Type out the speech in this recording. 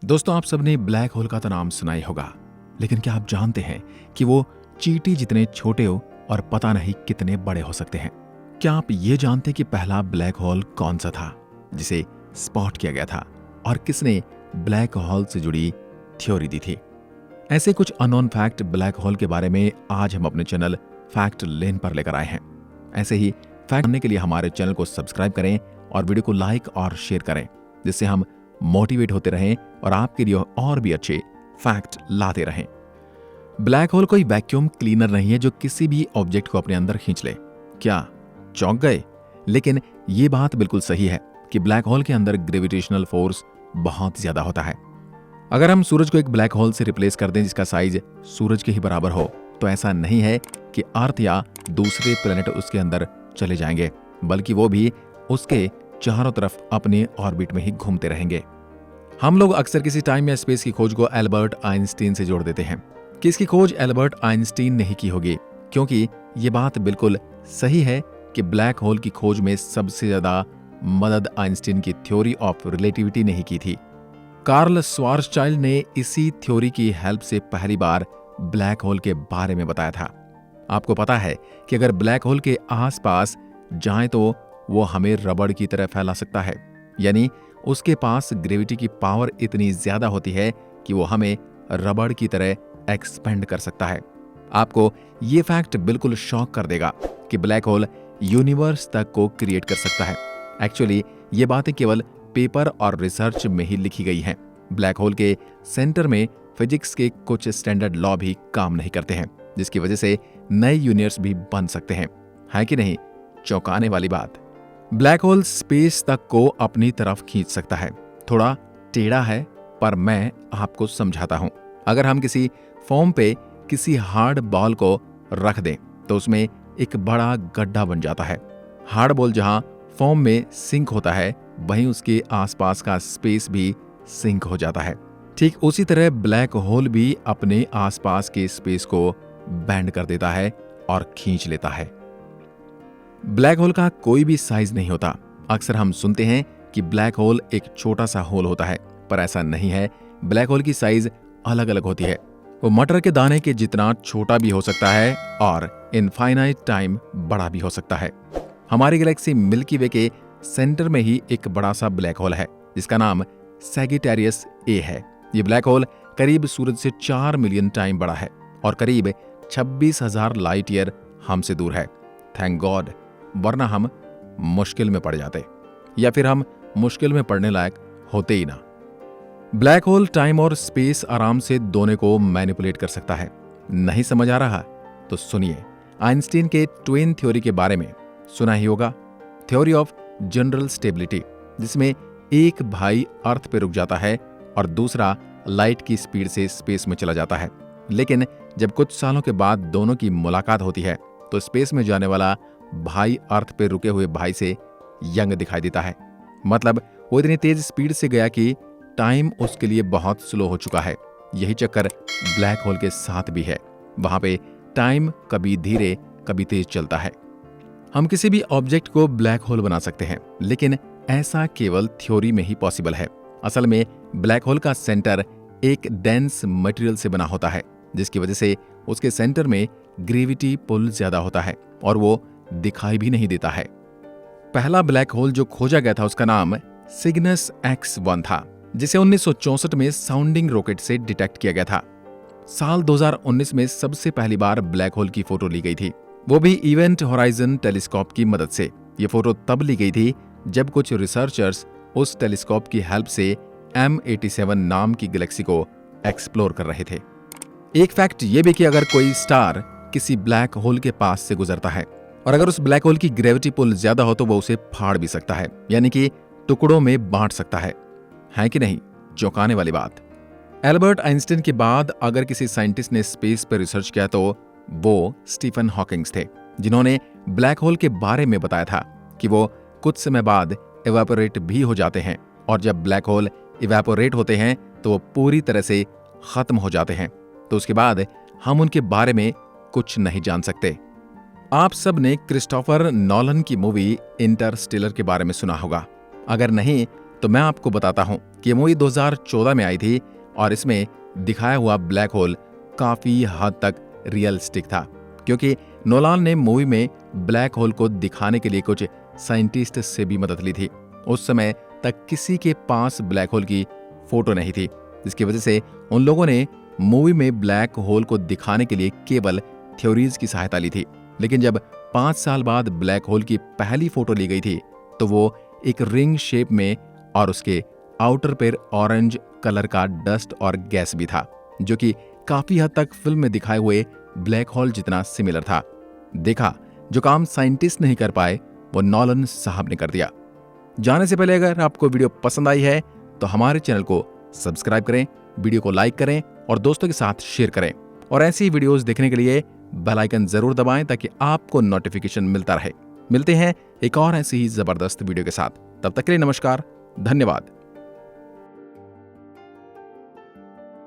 दोस्तों, आप सबने ब्लैक होल का तो नाम सुना ही होगा, लेकिन क्या आप जानते हैं कि वो चींटी जितने छोटे हो और पता नहीं कितने बड़े हो सकते हैं। क्या आप ये जानते कि पहला ब्लैक होल कौन सा था जिसे स्पॉट किया गया था और किसने ब्लैक होल से जुड़ी थ्योरी दी थी? ऐसे कुछ अननोन फैक्ट ब्लैक होल के बारे में आज हम अपने चैनल फैक्ट लेन पर लेकर आए हैं। ऐसे ही फैक्ट जानने के लिए हमारे चैनल को सब्सक्राइब करें और वीडियो को लाइक और शेयर करें, जिससे हम मोटिवेट होते रहें और आपके लिए और भी अच्छे फैक्ट लाते रहें। ब्लैक होल कोई वैक्यूम क्लीनर नहीं है जो किसी भी ऑब्जेक्ट को अपने अंदर खींच ले। क्या चौंक गए? लेकिन ये बात बिल्कुल सही है कि ब्लैक होल के अंदर ग्रेविटेशनल फोर्स बहुत ज्यादा होता है। अगर हम सूरज को एक ब्लैक होल से रिप्लेस कर दें जिसका साइज सूरज के ही बराबर हो, तो ऐसा नहीं है कि अर्थ या दूसरे प्लेनेट उसके अंदर चले जाएंगे, बल्कि वो भी उसके चारों तरफ अपने ऑर्बिट में ही घूमते रहेंगे। हम लोग अक्सर किसी टाइम या स्पेस की खोज को एल्बर्ट आइंस्टीन से जोड़ देते हैं कि इसकी खोज एल्बर्ट आइंस्टीन ने ही की होगी, क्योंकि ये बात बिल्कुल सही है कि ब्लैक होल की खोज में सबसे ज्यादा मदद आइंस्टीन की थ्योरी ऑफ रिलेटिविटी ने ही की थी। कार्ल श्वार्ज़चाइल्ड ने इसी थ्योरी की हेल्प से पहली बार ब्लैक होल के बारे में बताया था। आपको पता है कि अगर ब्लैक होल के आसपास जाएं तो वो हमें रबड़ की तरह फैला सकता है, यानी उसके पास ग्रेविटी की पावर इतनी ज्यादा होती है कि वो हमें रबड़ की तरह एक्सपेंड कर सकता है। आपको ये फैक्ट बिल्कुल शॉक कर देगा कि ब्लैक होल यूनिवर्स तक को क्रिएट कर सकता है। एक्चुअली ये बातें केवल पेपर और रिसर्च में ही लिखी गई हैं। ब्लैक होल के सेंटर में फिजिक्स के कुछ स्टैंडर्ड लॉ भी काम नहीं करते हैं, जिसकी वजह से नए यूनिवर्स भी बन सकते हैं। है कि नहीं चौंकाने वाली बात? ब्लैक होल स्पेस तक को अपनी तरफ खींच सकता है। थोड़ा टेढ़ा है, पर मैं आपको समझाता हूं। अगर हम किसी फोम पे किसी हार्ड बॉल को रख दें तो उसमें एक बड़ा गड्ढा बन जाता है। हार्ड बॉल जहां फोम में सिंक होता है, वहीं उसके आसपास का स्पेस भी सिंक हो जाता है। ठीक उसी तरह ब्लैक होल भी अपने आसपास के स्पेस को बैंड कर देता है और खींच लेता है। ब्लैक होल का कोई भी साइज नहीं होता। अक्सर हम सुनते हैं कि ब्लैक होल एक छोटा सा होल होता है, पर ऐसा नहीं है। ब्लैक होल की साइज अलग अलग होती है। वो मटर के दाने के जितना छोटा भी हो सकता है और इनफाइनाइट टाइम बड़ा भी हो सकता है। हमारी गैलेक्सी मिल्की वे के सेंटर में ही एक बड़ा सा ब्लैक होल है जिसका नाम सैजिटेरियस ए है। ये ब्लैक होल करीब सूरज से 4 मिलियन टाइम बड़ा है और करीब 26,000 लाइट ईयर हमसे दूर है। थैंक गॉड, वरना हम मुश्किल में पड़ जाते, या फिर हम मुश्किल में पड़ने लायक होते ही ना। ब्लैक होल टाइम और स्पेस आराम से दोनों को मैनिपुलेट कर सकता है। नहीं समझ आ रहा तो सुनिए। आइंस्टीन के ट्विन थ्योरी के बारे में सुना ही होगा, थ्योरी ऑफ जनरल स्टेबिलिटी, जिसमें एक भाई अर्थ पे रुक जाता है और दूसरा लाइट की स्पीड से स्पेस में चला जाता है। लेकिन जब कुछ सालों के बाद दोनों की मुलाकात होती है तो स्पेस में जाने वाला भाई अर्थ पे रुके हुए भाई से यंग दिखाई देता है। मतलब वो इतनी तेज स्पीड से गया कि टाइम उसके लिए बहुत स्लो हो चुका है। यही चक्कर ब्लैक होल के साथ भी है। वहां पे टाइम कभी धीरे कभी तेज चलता है। हम किसी भी ऑब्जेक्ट को ब्लैक होल बना सकते हैं, लेकिन ऐसा केवल थ्योरी में ही पॉसिबल है। असल में ब्लैक होल का सेंटर एक डेंस मटेरियल से बना होता है, जिसकी वजह से उसके सेंटर में ग्रेविटी पुल ज्यादा होता है और वो दिखाई भी नहीं देता है। पहला ब्लैक होल जो खोजा गया था उसका नाम सिग्नस X1 था, जिसे 1964 में साउंडिंग रॉकेट से डिटेक्ट किया गया था। साल 2019 में सबसे पहली बार ब्लैक होल की फोटो ली गई थी, वो भी इवेंट होराइजन टेलीस्कोप की मदद से। ये फोटो तब ली गई थी जब कुछ रिसर्चर्स उस टेलीस्कोप की हेल्प से M87 नाम की गैलेक्सी को एक्सप्लोर कर रहे थे। एक फैक्ट ये भी कि अगर कोई स्टार किसी ब्लैक होल के पास से गुजरता है और अगर उस ब्लैक होल की ग्रेविटी पुल ज्यादा हो तो वो उसे फाड़ भी सकता है, यानी कि टुकड़ों में बांट सकता है। है कि नहीं चौंकाने वाली बात? एल्बर्ट आइंस्टीन के बाद अगर किसी साइंटिस्ट ने स्पेस पर रिसर्च किया तो वो स्टीफन हॉकिंग्स थे, जिन्होंने ब्लैक होल के बारे में बताया था कि वो कुछ समय बाद इवेपोरेट भी हो जाते हैं, और जब ब्लैक होल इवेपोरेट होते हैं तो वो पूरी तरह से खत्म हो जाते हैं। तो उसके बाद हम उनके बारे में कुछ नहीं जान सकते। आप सब ने क्रिस्टोफर नॉलन की मूवी इंटरस्टेलर के बारे में सुना होगा। अगर नहीं तो मैं आपको बताता हूं कि ये मूवी 2014 में आई थी और इसमें दिखाया हुआ ब्लैक होल काफी हद तक रियलिस्टिक था, क्योंकि नोलान ने मूवी में ब्लैक होल को दिखाने के लिए कुछ साइंटिस्ट से भी मदद ली थी। उस समय तक किसी के पास ब्लैक होल की फोटो नहीं थी, जिसकी वजह से उन लोगों ने मूवी में ब्लैक होल को दिखाने के लिए केवल थ्योरीज की सहायता ली थी। लेकिन जब 5 साल बाद ब्लैक होल की पहली फोटो ली गई थी तो वो एक रिंग शेप में और उसके आउटर पर ऑरेंज कलर का डस्ट और गैस भी था, जो कि काफी हद तक फिल्म में दिखाए हुए ब्लैक होल जितना सिमिलर था। देखा, जो काम साइंटिस्ट नहीं कर पाए वो नॉलन साहब ने कर दिया। जाने से पहले अगर आपको वीडियो पसंद आई है तो हमारे चैनल को सब्सक्राइब करें, वीडियो को लाइक करें और दोस्तों के साथ शेयर करें। और ऐसी वीडियोस देखने के लिए बेल आइकन जरूर दबाएं ताकि आपको नोटिफिकेशन मिलता रहे। मिलते हैं एक और ऐसी ही जबरदस्त वीडियो के साथ। तब तक के लिए नमस्कार, धन्यवाद।